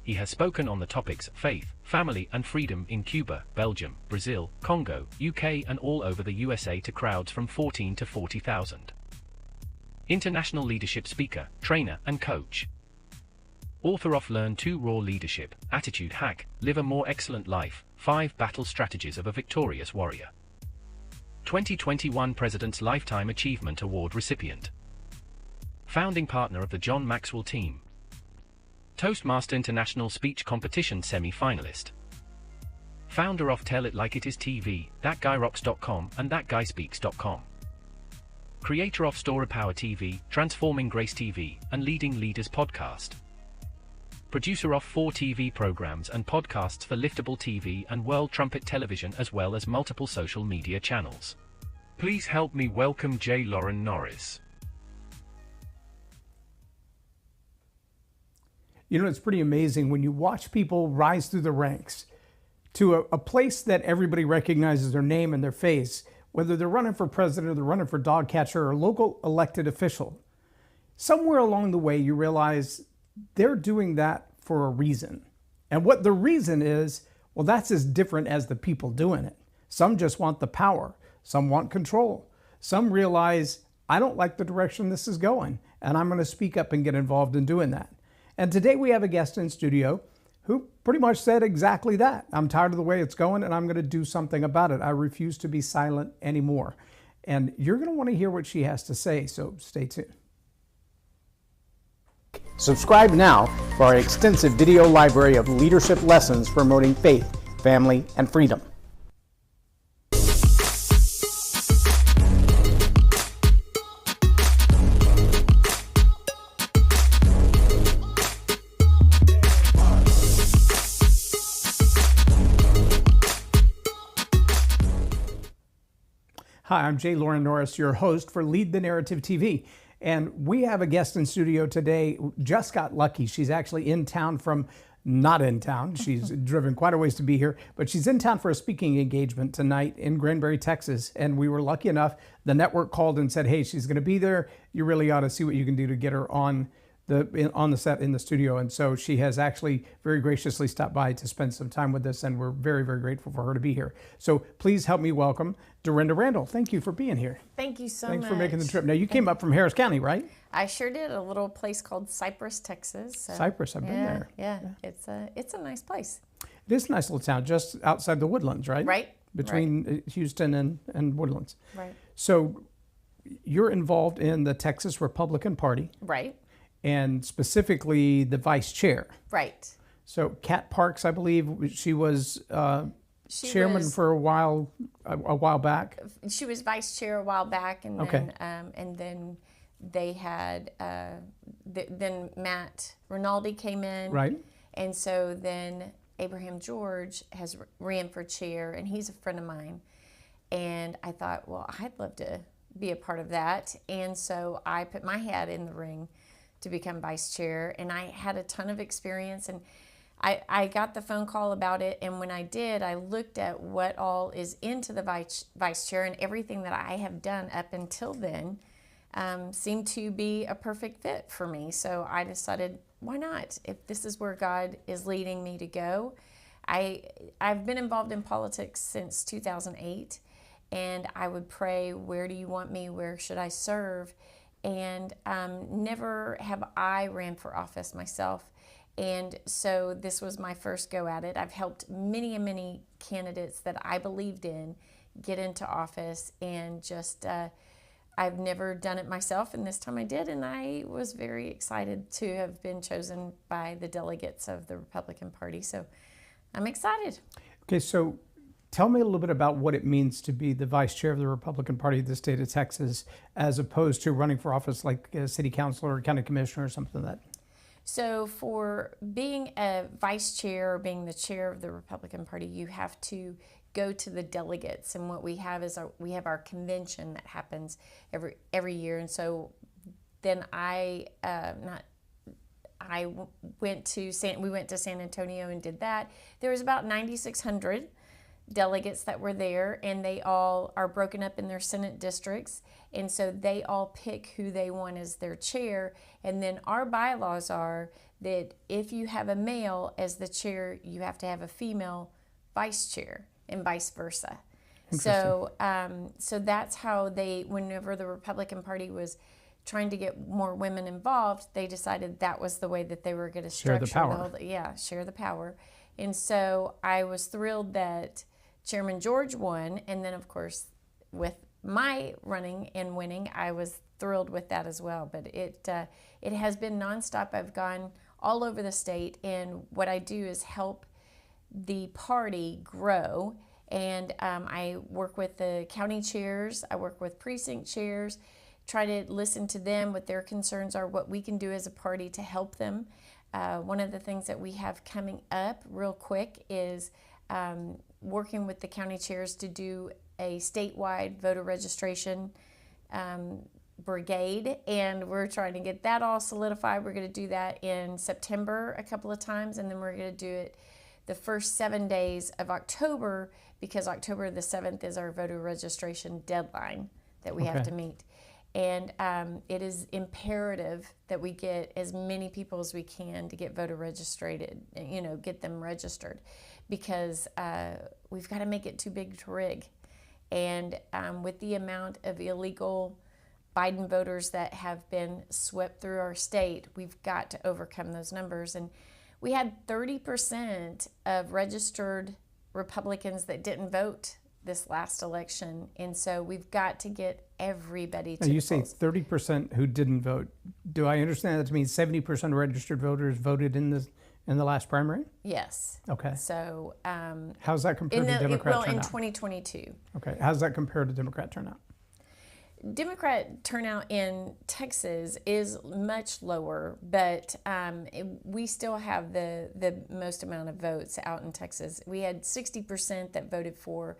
He has spoken on the topics faith, family and freedom in Cuba, Belgium, Brazil, Congo, UK and all over the USA to crowds from 14 to 40,000. International leadership speaker, trainer and coach. Author of Learn to Raw Leadership, Attitude Hack, Live a More Excellent Life, 5 Battle Strategies of a Victorious Warrior. 2021 President's Lifetime Achievement Award recipient. Founding partner of the John Maxwell team. Toastmaster International Speech Competition semi-finalist. Founder of Tell It Like It Is TV, ThatGuyRocks.com and ThatGuySpeaks.com. Creator of StoryPowerMasterclass, Transforming Grace TV, and Leading Leaders podcast. Producer of 4 TV programs and podcasts for Liftable TV and World Trumpet Television as well as multiple social media channels. Please help me welcome J Loren Norris. You know, it's pretty amazing when you watch people rise through the ranks to a place that everybody recognizes their name and their face, whether they're running for president or they're running for dog catcher or local elected official. Somewhere along the way, you realize they're doing that for a reason. And what the reason is, well, that's as different as the people doing it. Some just want the power. Some want control. Some realize, I don't like the direction this is going, and I'm going to speak up and get involved in doing that. And today we have a guest in studio who pretty much said exactly that. I'm tired of the way it's going and I'm going to do something about it. I refuse to be silent anymore. And you're going to want to hear what she has to say, so stay tuned. Subscribe now for our extensive video library of leadership lessons promoting faith, family, and freedom. Hi, I'm J Loren Norris, your host for Lead the Narrative TV. And we have a guest in studio today, just got lucky. She's actually in town from, not in town. She's driven quite a ways to be here, but she's in town for a speaking engagement tonight in Granbury, Texas. And we were lucky enough, the network called and said, hey, she's gonna be there. You really ought to see what you can do to get her on the set in the studio. And so she has actually very graciously stopped by to spend some time with us, and we're very, very grateful for her to be here. So please help me welcome Dorinda Randall. Thank you for being here. Thank you so much. Thanks for making the trip. Now you came up from Harris County, right? I sure did. A little place called Cypress, Texas. So, Cypress, I've been there. Yeah, it's a nice place. It is a nice little town just outside the Woodlands, right? Right. Between Houston and Woodlands. Right. So you're involved in the Texas Republican Party. Right. And specifically the vice chair. Right. So Kat Parks, I believe, she was chairman for a while back. She was vice chair a while back, and okay. then they had then Matt Rinaldi came in. Right. And so then Abraham George has ran for chair, and he's a friend of mine. And I thought, well, I'd love to be a part of that. And so I put my hat in the ring to become vice chair, and I had a ton of experience, and I got the phone call about it, and when I did, I looked at what all is into the vice chair, and everything that I have done up until then seemed to be a perfect fit for me. So I decided, why not? If this is where God is leading me to go. I've been involved in politics since 2008, and I would pray, where do you want me? Where should I serve? And never have I ran for office myself. And so this was my first go at it. I've helped many and many candidates that I believed in get into office, and just I've never done it myself, and this time I did, and I was very excited to have been chosen by the delegates of the Republican Party. So I'm excited. Okay, so tell me a little bit about what it means to be the vice chair of the Republican Party of the state of Texas, as opposed to running for office like a city councilor or county commissioner or something like that. So for being a vice chair or being the chair of the Republican Party, you have to go to the delegates. And what we have is we have our convention that happens every year. And so then we went to San Antonio and did that. There was about 9,600 delegates that were there, and they all are broken up in their Senate districts. And so they all pick who they want as their chair. And then our bylaws are that if you have a male as the chair, you have to have a female vice chair, and vice versa. So, so that's how they, whenever the Republican Party was trying to get more women involved, they decided that was the way that they were going to structure the power. Share the power. And so I was thrilled that Chairman George won, and then of course with my running and winning, I was thrilled with that as well. But it has been nonstop. I've gone all over the state, and what I do is help the party grow. And I work with the county chairs, I work with precinct chairs, try to listen to them, what their concerns are, what we can do as a party to help them. One of the things that we have coming up real quick is working with the county chairs to do a statewide voter registration brigade, and we're trying to get that all solidified. We're going to do that in September a couple of times, and then we're going to do it the first 7 days of October, because October the 7th is our voter registration deadline that we have to meet. And it is imperative that we get as many people as we can to get voter registered, get them registered, because we've got to make it too big to rig. And with the amount of illegal Biden voters that have been swept through our state, we've got to overcome those numbers. And we had 30% of registered Republicans that didn't vote this last election, and so we've got to get everybody to. You say 30% who didn't vote. Do I understand that to mean 70% of registered voters voted in the last primary? Yes. Okay. So how's that compared to Democrat turnout? In 2022. Okay. How's that compared to Democrat turnout? Democrat turnout in Texas is much lower, but we still have the most amount of votes out in Texas. We had 60% that voted for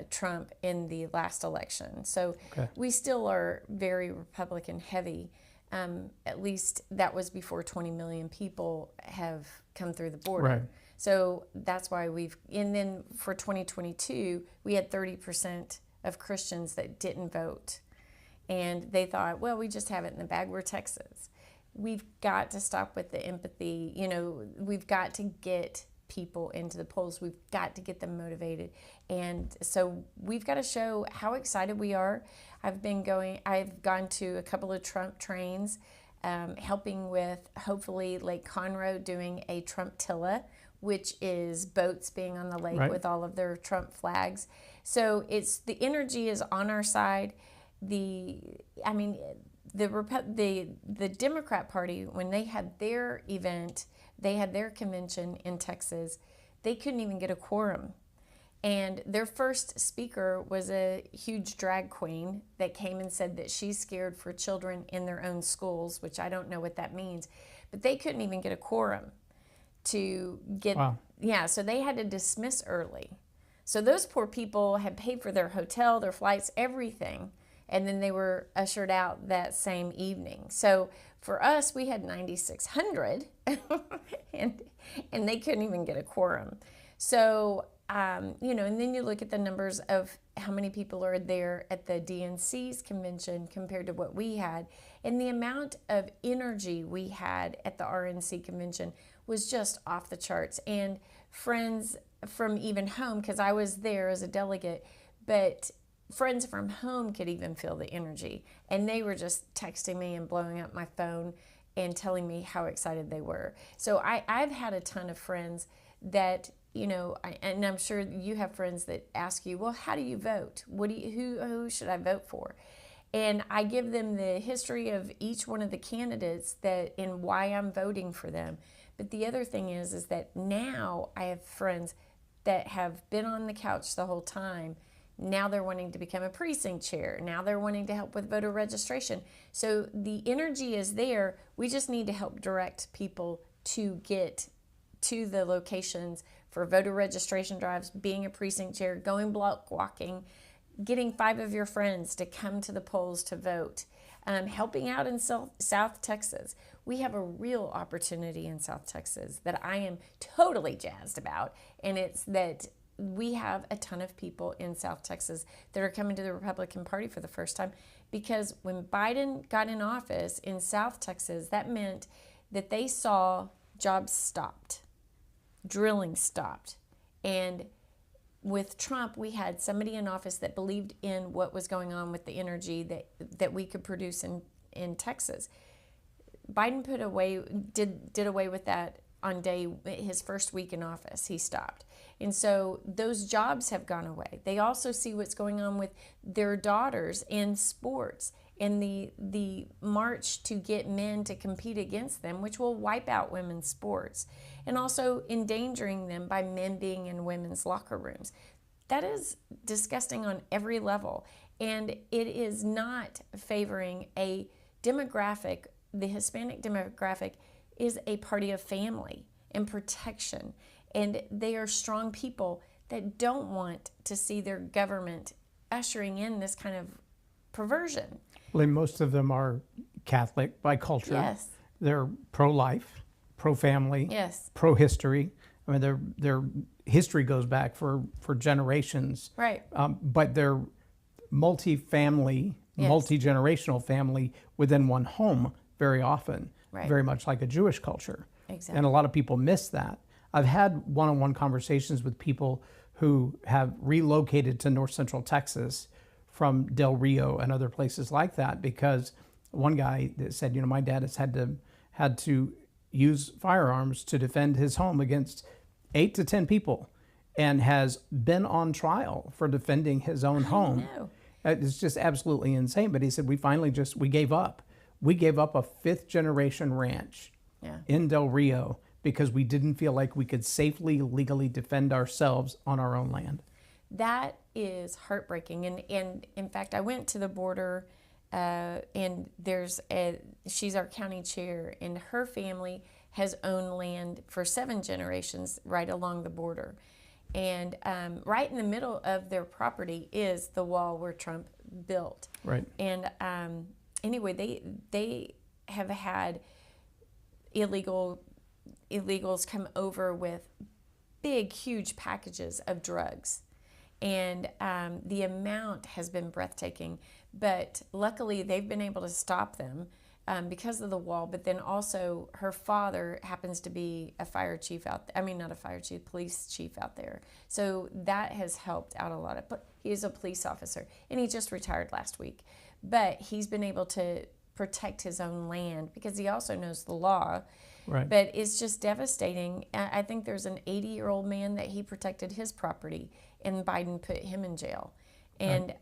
Trump in the last election. So we still are very Republican heavy. At least that was before 20 million people have come through the border. Right. So that's why and then for 2022, we had 30% of Christians that didn't vote. And they thought, well, we just have it in the bag. We're Texas. We've got to stop with the empathy. We've got to get people into the polls. We've got to get them motivated. And so we've got to show how excited we are. I've gone to a couple of Trump trains, helping with, hopefully, Lake Conroe doing a Trumptilla, which is boats being on the lake with all of their Trump flags. So the energy is on our side. The Democrat Party, when they had their event, they had their convention in Texas, they couldn't even get a quorum. And their first speaker was a huge drag queen that came and said that she's scared for children in their own schools, which I don't know what that means, but they couldn't even get a quorum to get. Wow. Yeah, so they had to dismiss early. So those poor people had paid for their hotel, their flights, everything, and then they were ushered out that same evening. So for us, we had 9,600, and they couldn't even get a quorum. So, and then you look at the numbers of how many people are there at the DNC's convention compared to what we had, and the amount of energy we had at the RNC convention was just off the charts. And friends from even home, because I was there as a delegate, but friends from home could even feel the energy, and they were just texting me and blowing up my phone and telling me how excited they were. So I've had a ton of friends that, and I'm sure you have friends that ask you, well, how do you vote? Who should I vote for? And I give them the history of each one of the candidates and why I'm voting for them. But the other thing is that now I have friends that have been on the couch the whole time. Now they're wanting to become a precinct chair. Now they're wanting to help with voter registration. So the energy is there. We just need to help direct people to get to the locations for voter registration drives, being a precinct chair, going block walking, getting 5 of your friends to come to the polls to vote, helping out in South Texas. We have a real opportunity in South Texas that I am totally jazzed about, and it's that we have a ton of people in South Texas that are coming to the Republican Party for the first time, because when Biden got in office in South Texas, that meant that they saw jobs stopped, drilling stopped. And with Trump, we had somebody in office that believed in what was going on with the energy that we could produce in Texas. Biden did away with that on his first week in office. He stopped. And so those jobs have gone away. They also see what's going on with their daughters in sports and the march to get men to compete against them, which will wipe out women's sports, and also endangering them by men being in women's locker rooms. That is disgusting on every level. And it is not favoring a demographic. The Hispanic demographic is a party of family and protection. And they are strong people that don't want to see their government ushering in this kind of perversion. Well, most of them are Catholic by culture. Yes. They're pro-life, pro-family, Yes. pro-history. I mean, their history goes back for generations. Right. But they're multi-family, Yes. multi-generational family within one home very often, Right. very much like a Jewish culture. Exactly. And a lot of people miss that. I've had one-on-one conversations with people who have relocated to North Central Texas from Del Rio and other places like that, because one guy that said, my dad has had to use firearms to defend his home against 8 to 10 people, and has been on trial for defending his own home. know. It's just absolutely insane. But he said, we gave up. We gave up a 5th generation ranch in Del Rio because we didn't feel like we could safely, legally defend ourselves on our own land. That is heartbreaking. And in fact, I went to the border, and she's our county chair, and her family has owned land for 7 generations right along the border. And right in the middle of their property is the wall where Trump built. Right. And anyway, they have had illegals come over with big, huge packages of drugs. And the amount has been breathtaking. But luckily, they've been able to stop them because of the wall. But then also, her father happens to be a fire chief police chief out there. So that has helped out a lot. But he is a police officer, and he just retired last week. But he's been able to protect his own land because he also knows the law. Right. But it's just devastating. I think there's an 80-year-old man that he protected his property, and Biden put him in jail. And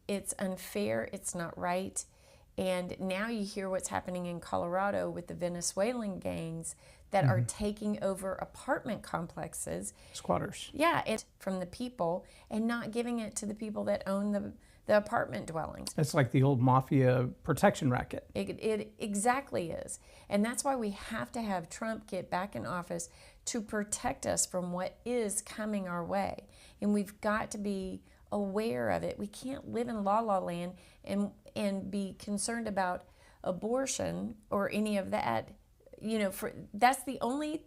it's unfair. It's not right. And now you hear what's happening in Colorado with the Venezuelan gangs that are taking over apartment complexes. Squatters. Yeah, it's from the people and not giving it to the people that own the apartment dwellings. It's like the old mafia protection racket. It exactly is. And that's why we have to have Trump get back in office to protect us from what is coming our way. And we've got to be aware of it. We can't live in la-la land and be concerned about abortion or any of that. That's the only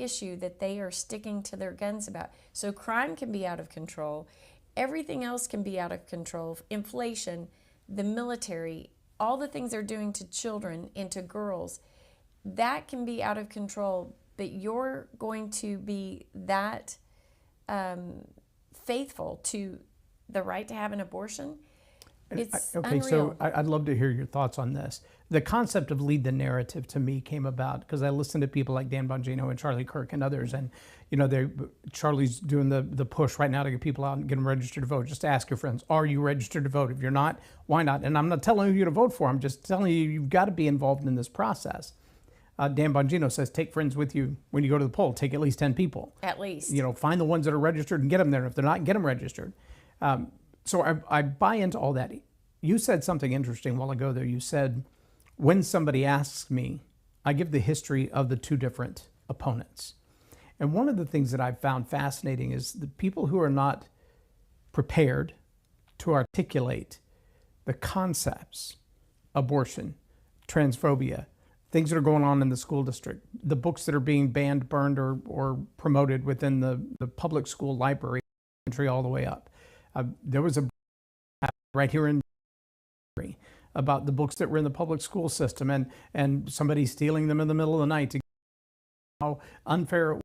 issue that they are sticking to their guns about. So crime can be out of control. Everything else can be out of control. Inflation, the military, all the things they're doing to children and to girls, that can be out of control. But you're going to be that faithful to the right to have an abortion? It's okay, unreal. so I'd love to hear your thoughts on this. The concept of lead the narrative to me came about because I listened to people like Dan Bongino and Charlie Kirk and others, and Charlie's doing the push right now to get people out and get them registered to vote. Just ask your friends, are you registered to vote? If you're not, why not? And I'm not telling you to vote for. I'm just telling you you've got to be involved in this process. Dan Bongino says take friends with you when you go to the poll. Take at least 10 people. At least. Find the ones that are registered and get them there. If they're not, get them registered. So I buy into all that. You said something interesting a while ago there. You said, when somebody asks me, I give the history of the 2 different opponents. And one of the things that I've found fascinating is the people who are not prepared to articulate the concepts, abortion, transphobia, things that are going on in the school district, the books that are being banned, burned, or promoted within the public school library, country all the way up. There was a right here in about the books that were in the public school system and somebody stealing them in the middle of the night, to how unfair it was.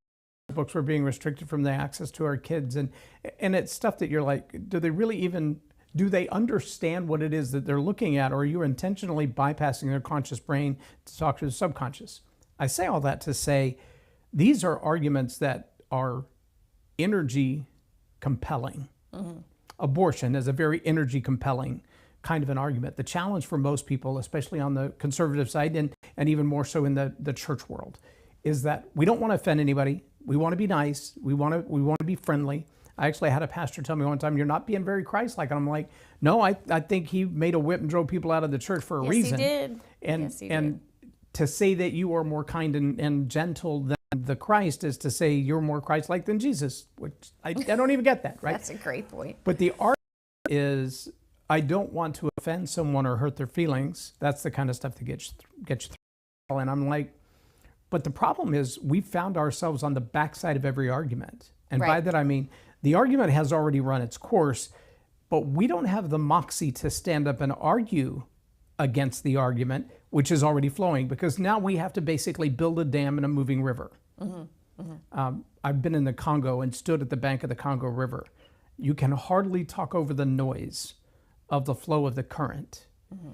Books were being restricted from the access to our kids, and it's stuff that you're like, do they understand what it is that they're looking at, or are you intentionally bypassing their conscious brain to talk to the subconscious? I say all that to say these are arguments that are energy compelling. Mm-hmm. Abortion is a very energy compelling kind of an argument. The challenge for most people, especially on the conservative side and even more so in the church world, is that we don't want to offend anybody. We want to be nice. We want to be friendly. I actually had a pastor tell me one time, "You're not being very Christ-like." And I'm like, "No, I think he made a whip and drove people out of the church for a reason." Yes, he did. And to say that you are more kind and gentle than the Christ is to say you're more Christ-like than Jesus, which I don't even get that, right? That's a great point. But the argument is, I don't want to offend someone or hurt their feelings. That's the kind of stuff that gets you through. And I'm like, but the problem is we found ourselves on the backside of every argument. And by that I mean the argument has already run its course, but we don't have the moxie to stand up and argue against the argument, which is already flowing, because now we have to basically build a dam in a moving river. Mm-hmm. Mm-hmm. I've been in the Congo and stood at the bank of the Congo River. You can hardly talk over the noise of the flow of the current. Mm-hmm.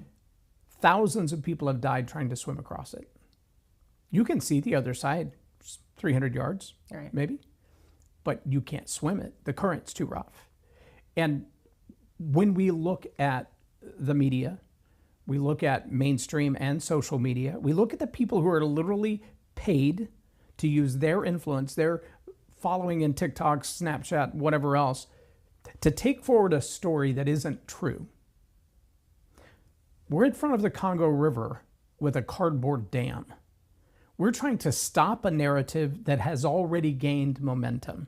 Thousands of people have died trying to swim across it. You can see the other side, 300 yards, right, maybe, but you can't swim it. The current's too rough. And when we look at the media, we look at mainstream and social media, we look at the people who are literally paid to use their influence, their following in TikTok, Snapchat, whatever else, to take forward a story that isn't true. We're in front of the Congo River with a cardboard dam. We're trying to stop a narrative that has already gained momentum.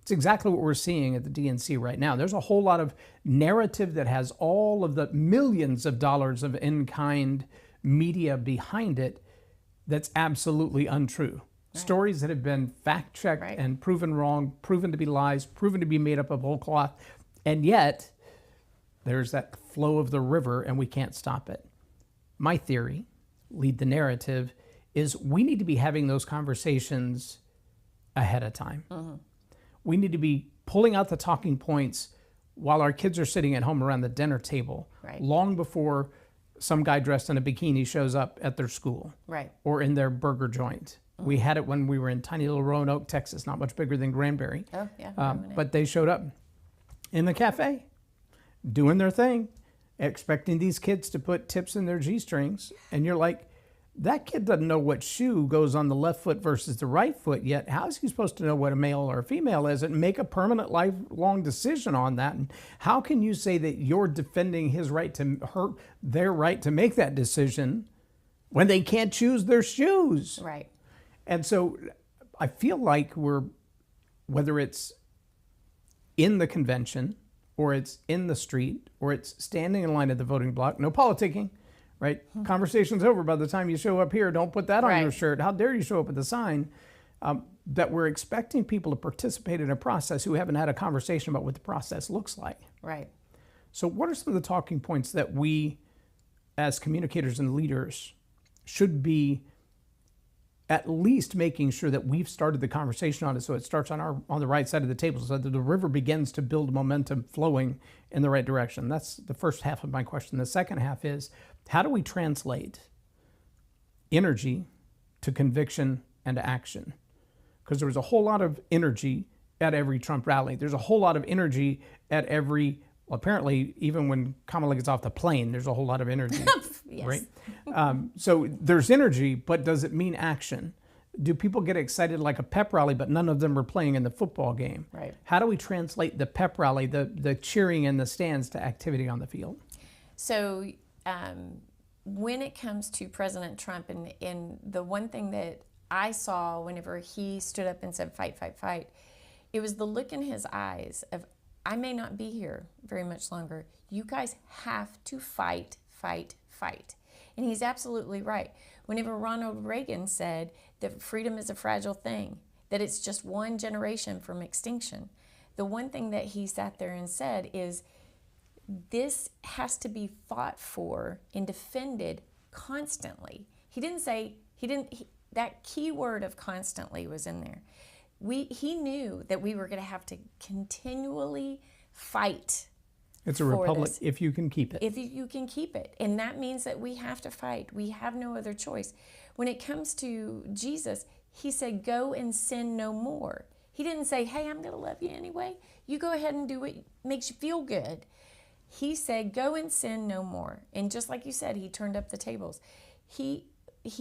It's exactly what we're seeing at the DNC right now. There's a whole lot of narrative that has all of the millions of dollars of in-kind media behind it that's absolutely untrue. Right. Stories that have been fact-checked and proven wrong, proven to be lies, proven to be made up of whole cloth, and yet there's that flow of the river and we can't stop it. My theory, lead the narrative, is we need to be having those conversations ahead of time. Mm-hmm. We need to be pulling out the talking points while our kids are sitting at home around the dinner table, long before some guy dressed in a bikini shows up at their school or in their burger joint. Mm-hmm. We had it when we were in tiny little Roanoke, Texas, not much bigger than Granbury. Oh, yeah. But they showed up in the cafe, doing their thing, expecting these kids to put tips in their G-strings. And you're like, that kid doesn't know what shoe goes on the left foot versus the right foot yet. How is he supposed to know what a male or a female is and make a permanent lifelong decision on that? And how can you say that you're defending his right to hurt their right to make that decision when they can't choose their shoes? Right. And so I feel like whether it's in the convention or it's in the street or it's standing in line at the voting block, no politicking, right? Conversation's over by the time you show up here. Don't put that on your shirt. How dare you show up with a sign? That we're expecting people to participate in a process who haven't had a conversation about what the process looks like. Right. So what are some of the talking points that we, as communicators and leaders, should be at least making sure that we've started the conversation on it so it starts on the right side of the table so that the river begins to build momentum flowing in the right direction? That's the first half of my question. The second half is, how do we translate energy to conviction and to action? Because there was a whole lot of energy at every Trump rally. There's a whole lot of energy at every, well, apparently even when Kamala gets off the plane, there's a whole lot of energy. Yes. Right? So there's energy, but does it mean action? Do people get excited like a pep rally, but none of them are playing in the football game? Right. How do we translate the pep rally, the cheering in the stands, to activity on the field? So when it comes to President Trump, and the one thing that I saw whenever he stood up and said, fight, fight, fight, it was the look in his eyes of, I may not be here very much longer. You guys have to fight, fight, fight. And he's absolutely right. Whenever Ronald Reagan said that freedom is a fragile thing, that it's just one generation from extinction, the one thing that he sat there and said is this has to be fought for and defended constantly. He didn't say, that key word of constantly was in there. He knew that we were going to have to continually fight. It's a republic if you can keep it. If you can keep it. And that means that we have to fight. We have no other choice. When it comes to Jesus, he said, go and sin no more. He didn't say, hey, I'm going to love you anyway. You go ahead and do what makes you feel good. He said, go and sin no more. And just like you said, he turned up the tables. He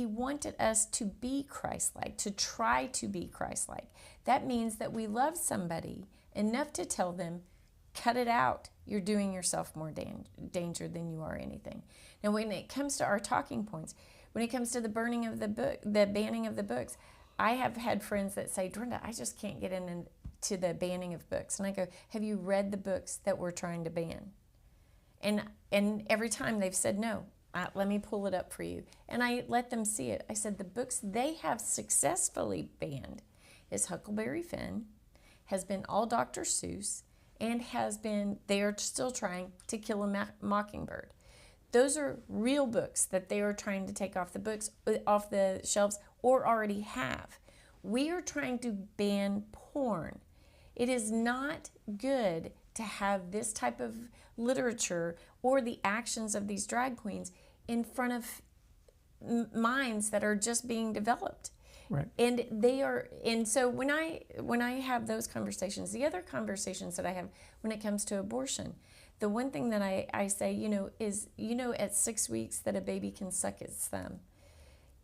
wanted us to be Christ-like, to try to be Christ-like. That means that we love somebody enough to tell them, cut it out. You're doing yourself more danger than you are anything. Now, when it comes to our talking points, when it comes to the banning of the books, I have had friends that say, Brenda, I just can't get into the banning of books. And I go, have you read the books that we're trying to ban? And every time they've said no. Let me pull it up for you. And I let them see it. I said the books they have successfully banned is Huckleberry Finn, has been all Dr. Seuss, and they are still trying To Kill a Mockingbird. Those are real books that they are trying to take off the shelves or already have. We are trying to ban porn. It is not good to have this type of literature or the actions of these drag queens in front of minds that are just being developed. Right. And so when I have those conversations, the other conversations that I have when it comes to abortion, the one thing that I say, is, at 6 weeks that a baby can suck its thumb.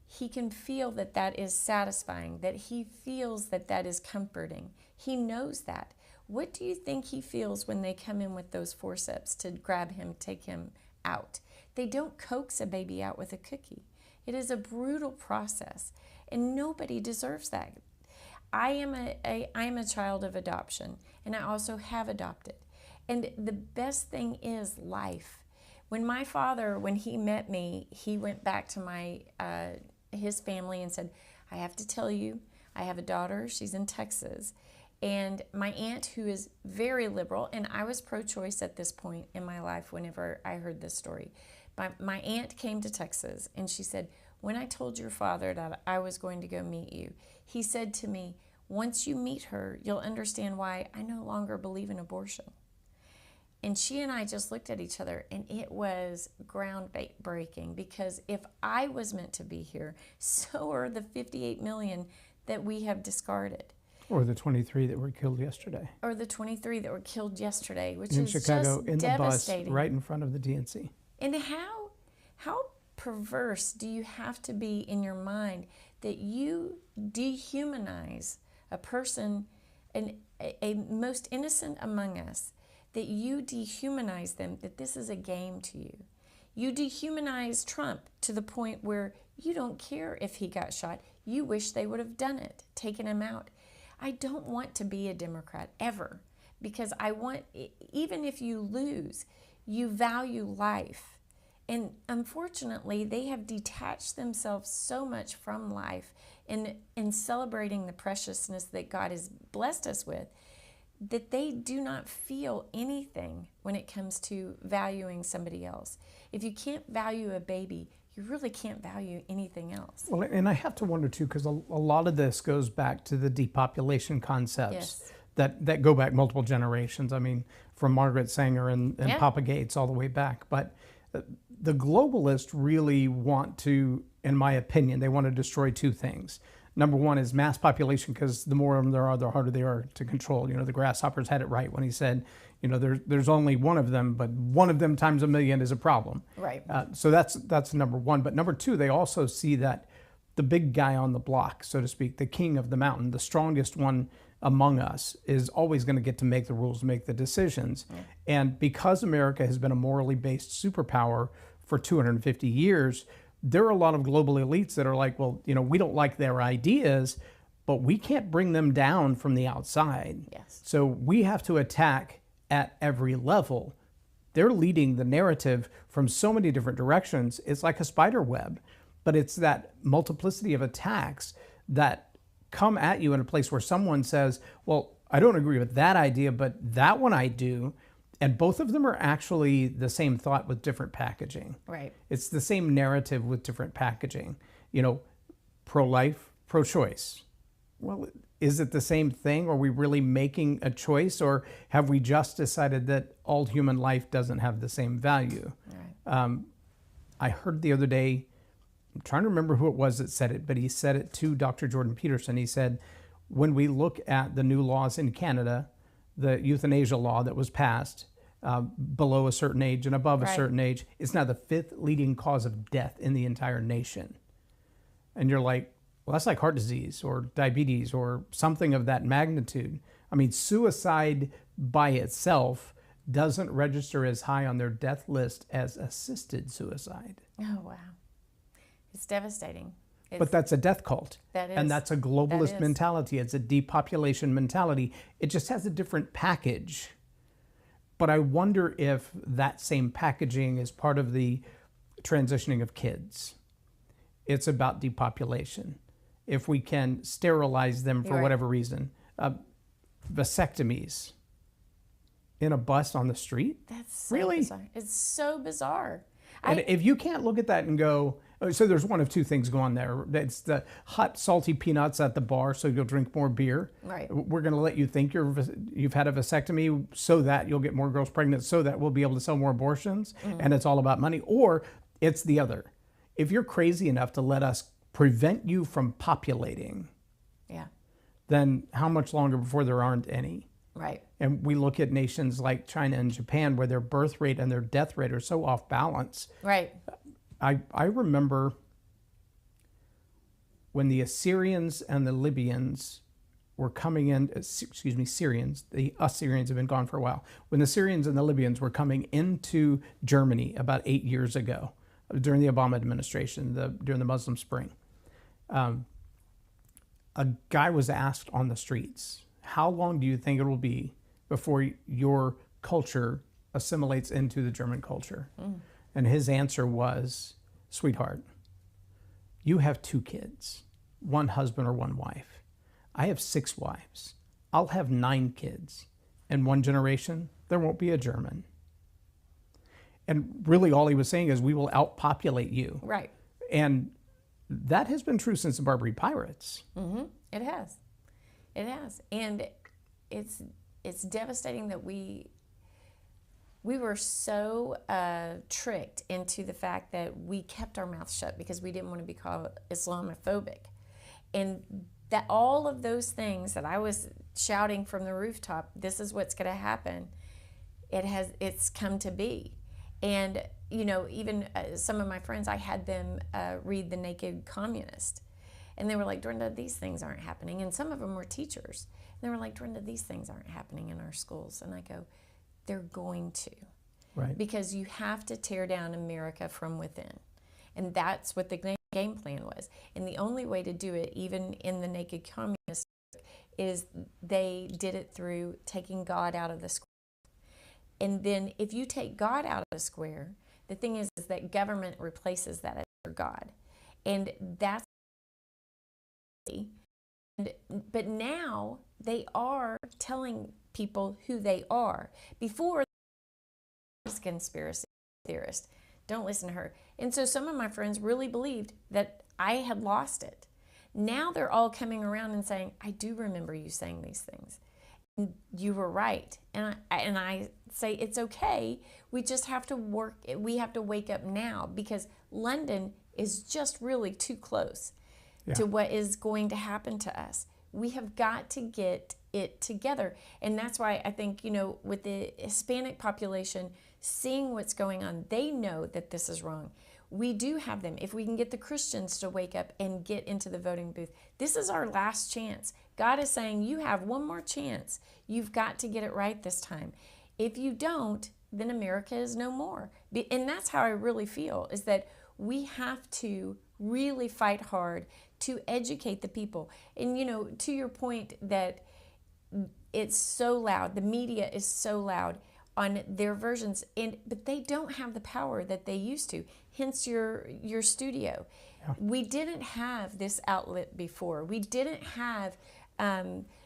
He can feel that is satisfying, that he feels that is comforting. He knows that. What do you think he feels when they come in with those forceps to grab him, take him out? They don't coax a baby out with a cookie. It is a brutal process, and nobody deserves that. I am a child of adoption, and I also have adopted. And the best thing is life. When my father, when he met me, he went back to his family and said, I have to tell you, I have a daughter, she's in Texas. And my aunt, who is very liberal, and I was pro-choice at this point in my life whenever I heard this story. My aunt came to Texas, and she said, when I told your father that I was going to go meet you, he said to me, once you meet her, you'll understand why I no longer believe in abortion. And she and I just looked at each other, and it was groundbreaking, because if I was meant to be here, so are the 58 million that we have discarded. Or the 23 that were killed yesterday. Or the 23 that were killed yesterday, which in is Chicago, just in devastating. The bus, right in front of the DNC. And how perverse do you have to be in your mind that you dehumanize a person, a most innocent among us, that you dehumanize them, that this is a game to you. You dehumanize Trump to the point where you don't care if he got shot. You wish they would have done it, taken him out. I don't want to be a Democrat ever, because even if you lose, you value life. And unfortunately, they have detached themselves so much from life in celebrating the preciousness that God has blessed us with, that they do not feel anything when it comes to valuing somebody else. If you can't value a baby, you really can't value anything else. Well, and I have to wonder too, because a lot of this goes back to the depopulation concepts that go back multiple generations. I mean, from Margaret Sanger and Papa Gates all the way back. But the globalists really want to, in my opinion, they want to destroy two things. Number one is mass population, because the more of them there are, the harder they are to control. The grasshoppers had it right when he said, there's only one of them, but one of them times a million is a problem. Right. So that's number one. But number two, they also see that the big guy on the block, so to speak, the king of the mountain, the strongest one among us, is always going to get to make the rules, make the decisions. Yeah. And because America has been a morally based superpower for 250 years, there are a lot of global elites that are like, well, we don't like their ideas, but we can't bring them down from the outside. Yes. So we have to attack at every level they're leading the narrative from so many different directions. It's like a spider web, but it's that multiplicity of attacks that come at you in a place where someone says, well, I don't agree with that idea, but that one I do. And both of them are actually the same thought with different packaging. Right. It's the same narrative with different packaging. You know, pro-life, pro-choice. Well, is it the same thing? Are we really making a choice, or have we just decided that all human life doesn't have the same value? Right. I heard the other day, I'm trying to remember who it was that said it, but he said it to Dr. Jordan Peterson. He said, when we look at the new laws in Canada, the euthanasia law that was passed, below a certain age and above a certain age, it's now the 5th leading cause of death in the entire nation. And you're like, well, that's like heart disease or diabetes or something of that magnitude. I mean, suicide by itself doesn't register as high on their death list as assisted suicide. Oh, wow. It's devastating. But that's a death cult. That is. And that's a globalist mentality. It's a depopulation mentality. It just has a different package. But I wonder if that same packaging is part of the transitioning of kids. It's about depopulation. If we can sterilize them for whatever reason. Vasectomies in a bus on the street? That's so really bizarre. It's so bizarre. And if you can't look at that and go, so there's one of two things going there. It's the hot, salty peanuts at the bar, so you'll drink more beer. Right. We're going to let you think you've had a vasectomy so that you'll get more girls pregnant, so that we'll be able to sell more abortions, and it's all about money. Or it's the other. If you're crazy enough to let us prevent you from populating, then how much longer before there aren't any? Right. And we look at nations like China and Japan where their birth rate and their death rate are so off balance. Right. I remember when the Assyrians and the Libyans were coming in, Syrians, the Assyrians have been gone for a while. When the Syrians and the Libyans were coming into Germany about 8 years ago, during the Obama administration, during the Muslim Spring, a guy was asked on the streets, how long do you think it will be before your culture assimilates into the German culture? And his answer was, sweetheart, you have 2 kids, 1 husband or 1 wife. I have 6 wives. I'll have 9 kids. In 1 generation, there won't be a German. And really all he was saying is we will outpopulate you. Right. And that has been true since the Barbary Pirates. It has. It has. And it's devastating that we were so tricked into the fact that we kept our mouths shut because we didn't want to be called Islamophobic. And that all of those things that I was shouting from the rooftop, this is what's going to happen, it's come to be. And, you know, even some of my friends, I had them read The Naked Communist. And they were like, Dorinda, these things aren't happening. And some of them were teachers. And they were like, Dorinda, these things aren't happening in our schools. And I go, they're going to. Right. Because you have to tear down America from within. And that's what the game plan was. And the only way to do it, even in The Naked Communist, is they did it through taking God out of the square. And then if you take God out of the square, the thing is that government replaces that as your God. And that's but now they are telling people who they are. Before, this conspiracy theorist, don't listen to her. And so some of my friends really believed that I had lost it. Now they're all coming around and saying, I do remember you saying these things. And you were right. And I say, it's okay. We just have to work. We have to wake up now because London is just really too close to what is going to happen to us. We have got to get it together. And that's why I think, you know, with the Hispanic population, seeing what's going on, they know that this is wrong. We do have them. If we can get the Christians to wake up and get into the voting booth, this is our last chance. God is saying, you have one more chance. You've got to get it right this time. If you don't, then America is no more. And that's how I really feel, is that we have to really fight hard to educate the people. And, you know, to your point that it's so loud, the media is so loud. on their versions, but they don't have the power that they used to. Hence your studio. Yeah. We didn't have this outlet before. We didn't have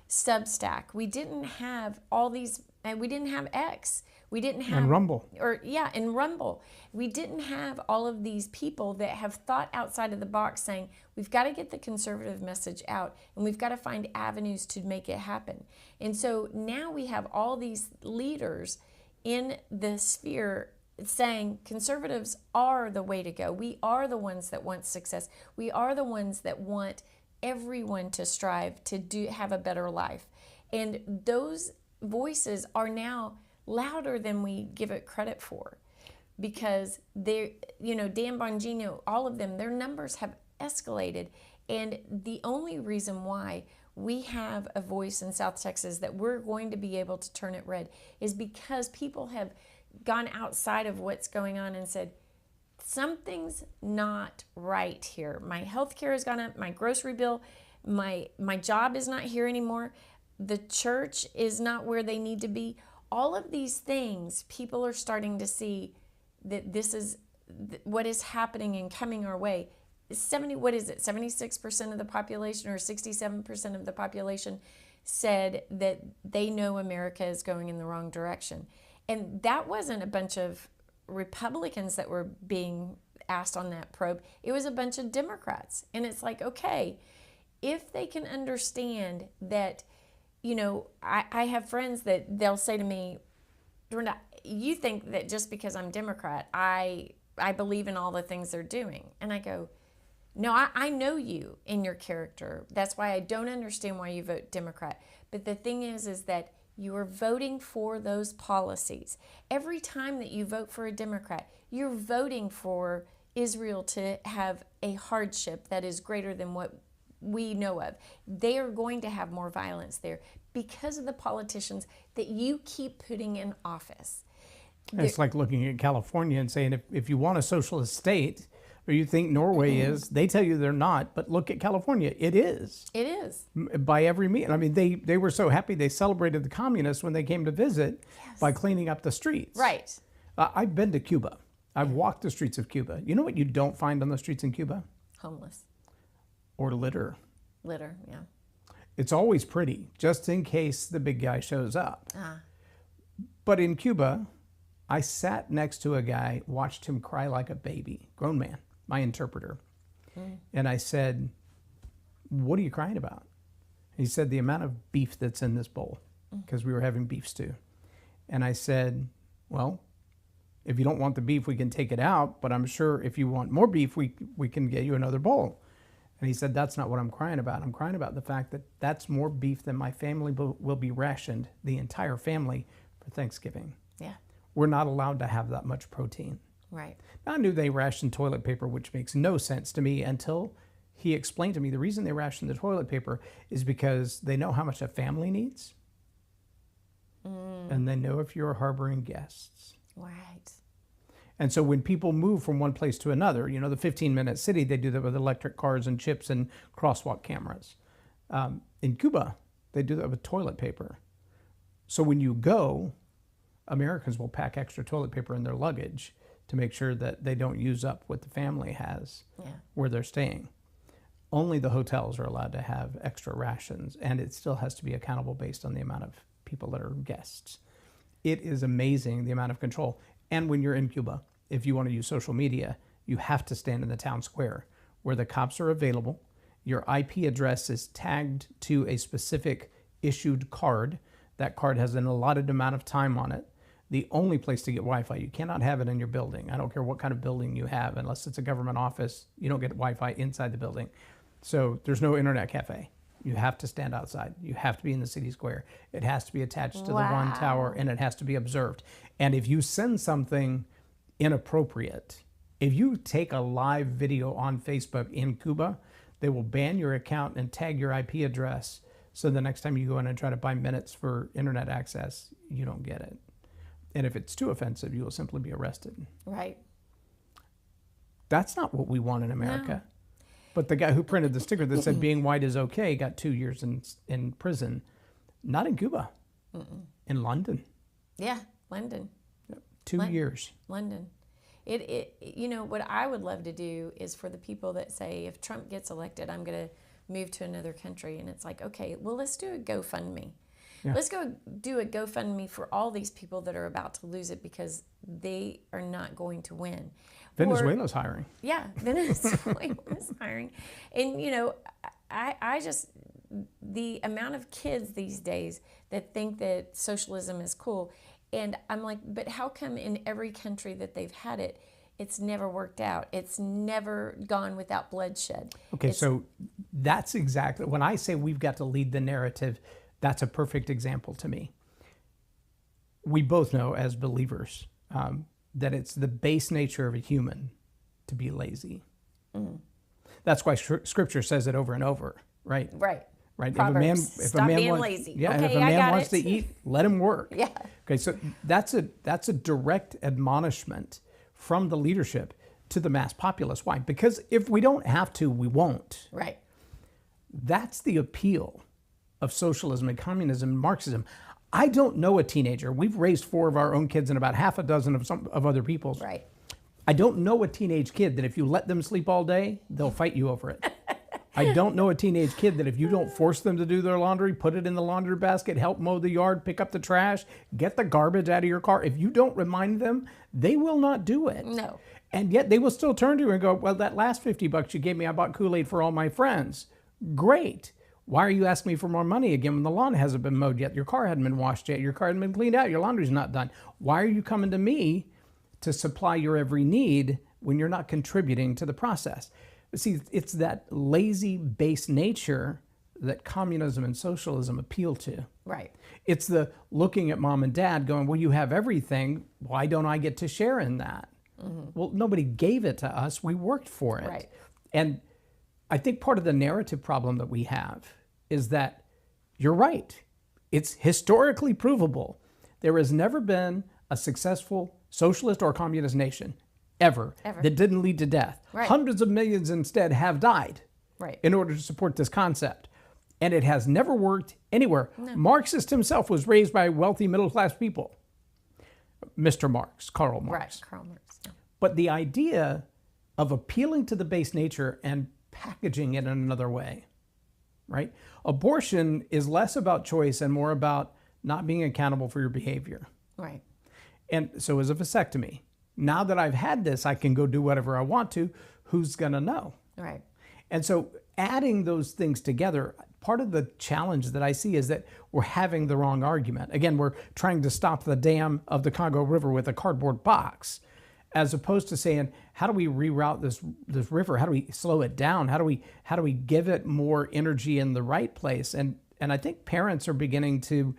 Substack. We didn't have all these, and we didn't have X. We didn't have And Rumble. And Rumble. We didn't have all of these people that have thought outside of the box, saying we've got to get the conservative message out, and we've got to find avenues to make it happen. And so now we have all these leaders in the sphere saying conservatives are the way to go. We are the ones that want success. We are the ones that want everyone to strive to have a better life. And those voices are now louder than we give it credit for, because they're, Dan Bongino, all of them, their numbers have escalated. And the only reason why we have a voice in South Texas that we're going to be able to turn it red is because people have gone outside of what's going on and said, something's not right here. My health care has gone up, my grocery bill, my job is not here anymore, the church is not where they need to be. All of these things, people are starting to see that this is what is happening and coming our way. 76% of the population or 67% of the population said that they know America is going in the wrong direction. And that wasn't a bunch of Republicans that were being asked on that probe. It was a bunch of Democrats. And it's like, okay, if they can understand that, I have friends that they'll say to me, Dorinda, you think that just because I'm Democrat, I believe in all the things they're doing. And I go, no, I know you in your character. That's why I don't understand why you vote Democrat. But the thing is that you are voting for those policies. Every time that you vote for a Democrat, you're voting for Israel to have a hardship that is greater than what we know of. They are going to have more violence there because of the politicians that you keep putting in office. It's like looking at California and saying, if you want a socialist state, or you think Norway is, they tell you they're not, but look at California, it is. It is. By every means. I mean, they were so happy they celebrated the communists when they came to visit by cleaning up the streets. Right. I've been to Cuba. I've walked the streets of Cuba. You know what you don't find on the streets in Cuba? Homeless. Or litter. Litter, yeah. It's always pretty, just in case the big guy shows up. But in Cuba, I sat next to a guy, watched him cry like a baby, grown man, my interpreter. And I said, what are you crying about? And he said, the amount of beef that's in this bowl, because we were having beef stew. And I said, well, if you don't want the beef, we can take it out, but I'm sure if you want more beef, we can get you another bowl. And he said, that's not what I'm crying about. I'm crying about the fact that that's more beef than my family will be rationed, the entire family, for Thanksgiving. Yeah. We're not allowed to have that much protein. Right. I knew they rationed toilet paper, which makes no sense to me until he explained to me the reason they ration the toilet paper is because they know how much a family needs. And they know if you're harboring guests. Right. And so when people move from one place to another, the 15-minute city, they do that with electric cars and chips and crosswalk cameras. In Cuba, they do that with toilet paper. So when you go, Americans will pack extra toilet paper in their luggage to make sure that they don't use up what the family has where they're staying. Only the hotels are allowed to have extra rations, and it still has to be accountable based on the amount of people that are guests. It is amazing the amount of control. And when you're in Cuba, if you want to use social media, you have to stand in the town square where the cops are available. Your IP address is tagged to a specific issued card. That card has an allotted amount of time on it. The only place to get Wi-Fi, you cannot have it in your building. I don't care what kind of building you have, unless it's a government office, you don't get Wi-Fi inside the building. So there's no internet cafe. You have to stand outside. You have to be in the city square. It has to be attached to the one tower, and it has to be observed. And if you send something inappropriate, if you take a live video on Facebook in Cuba, they will ban your account and tag your IP address. So the next time you go in and try to buy minutes for internet access, you don't get it. And if it's too offensive, you will simply be arrested. Right. That's not what we want in America. No. But the guy who printed the sticker that said being white is okay got 2 years in prison. Not in Cuba. In London. Yeah, London. 2 years. London. What I would love to do is for the people that say, if Trump gets elected, I'm going to move to another country. And it's like, okay, well, let's do a GoFundMe. Yeah. Let's go do a GoFundMe for all these people that are about to lose it because they are not going to win. Venezuela's hiring. Yeah, Venezuela's hiring. And, I just, the amount of kids these days that think that socialism is cool. And I'm like, but how come in every country that they've had it, it's never worked out? It's never gone without bloodshed. Okay, so that's exactly, when I say we've got to lead the narrative, that's a perfect example to me. We both know as believers that it's the base nature of a human to be lazy. Mm. That's why Scripture says it over and over, right? Right. Right. Proverbs. Stop being lazy. Yeah. Okay, and if a man wants to eat, let him work. Yeah. Okay. So that's a direct admonishment from the leadership to the mass populace. Why? Because if we don't have to, we won't. Right. That's the appeal of socialism and communism and Marxism. I don't know a teenager. We've raised 4 of our own kids and about half a dozen of other people's. Right. I don't know a teenage kid that if you let them sleep all day, they'll fight you over it. I don't know a teenage kid that if you don't force them to do their laundry, put it in the laundry basket, help mow the yard, pick up the trash, get the garbage out of your car, if you don't remind them, they will not do it. No. And yet they will still turn to you and go, well, that last $50 you gave me, I bought Kool-Aid for all my friends. Great. Why are you asking me for more money again when the lawn hasn't been mowed yet? Your car hadn't been washed yet. Your car hadn't been cleaned out. Your laundry's not done. Why are you coming to me to supply your every need when you're not contributing to the process? See, it's that lazy base nature that communism and socialism appeal to. Right. It's the looking at mom and dad going, well, you have everything. Why don't I get to share in that? Mm-hmm. Well, nobody gave it to us. We worked for it. Right. And I think part of the narrative problem that we have is that you're right. It's historically provable. There has never been a successful socialist or communist nation ever that didn't lead to death. Right. Hundreds of millions instead have died in order to support this concept. And it has never worked anywhere. No. Marxist himself was raised by wealthy middle-class people. Mr. Marx, Karl Marx. Right, Karl Marx. Yeah. But the idea of appealing to the base nature and packaging it in another way, right? Abortion is less about choice and more about not being accountable for your behavior. Right. And so is a vasectomy. Now that I've had this, I can go do whatever I want to. Who's going to know? Right. And so adding those things together, part of the challenge that I see is that we're having the wrong argument. Again, we're trying to stop the dam of the Congo River with a cardboard box, as opposed to saying, how do we reroute this river? How do we slow it down? How do we give it more energy in the right place? And I think parents are beginning to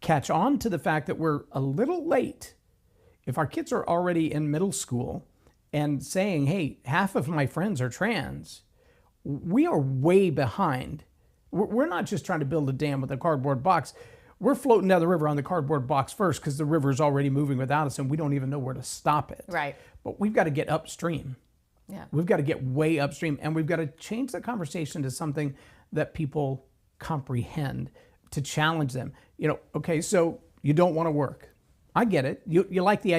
catch on to the fact that we're a little late. If our kids are already in middle school and saying, hey, half of my friends are trans, we are way behind. We're not just trying to build a dam with a cardboard box. We're floating down the river on the cardboard box first because the river's already moving without us and we don't even know where to stop it. Right. But we've got to get upstream. Yeah. We've got to get way upstream and we've got to change the conversation to something that people comprehend, to challenge them. Okay, so you don't want to work. I get it. You like the